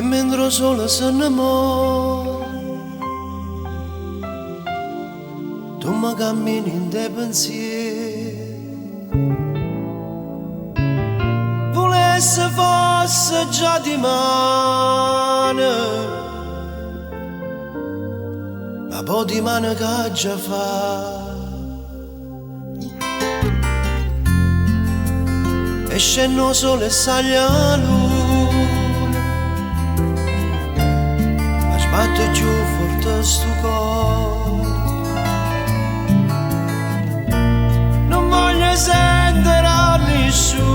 mentre solo se innamora tu mi cammini in te pensieri. Volesse fosse già di mano, ma poi di mano che già fa. E scendo sole e sale la luna, ma sbatte giù forte sto cuore. Non voglio sentire a nessuno,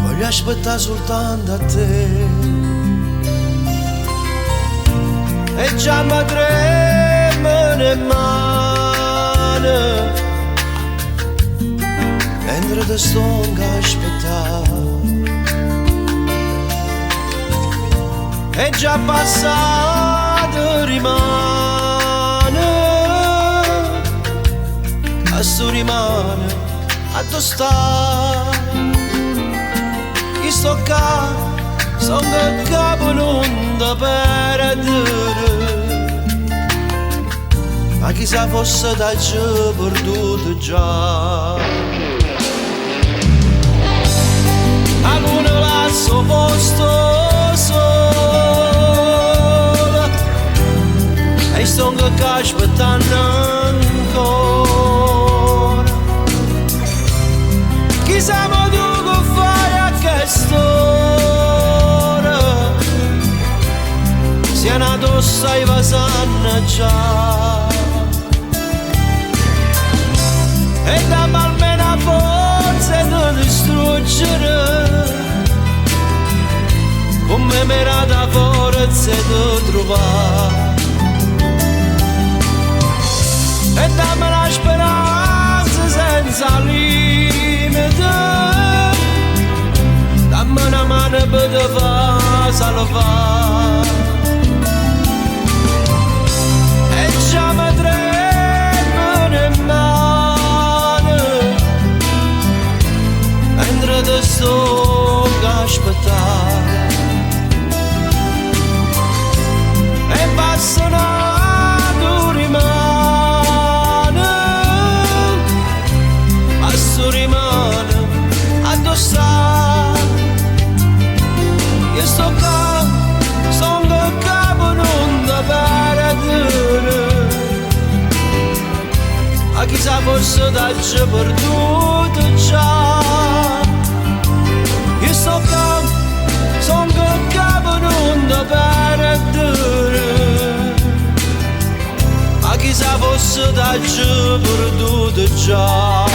voglio aspettare soltanto a te. E già mi tremano le mani mentre ti sto a aspettare. E già passato rimane, a sto rimane a tu sta. Io sto qua, sono che capo non da perdere, ma chissà fosse da già perduto già. A luna lasso posto sola e sto che aspettando ancora. Chissà ma tu che fai a quest'ora, sia nato sai vasanna già. E dammi almeno a forza di distruggere, come mi era da forza di trovare. E dammi la speranza senza limite, dammi una mano per te far salvare. E già mi tremano le mani mentre ti sto a aspettare. E passano rimane, passo rimane addossare. Io sto qua, sono che capo non da perdere, a chissà forse da già perduto già. Io sto qua, sono che capo non da perdere, a chissà fosse da già perduto già.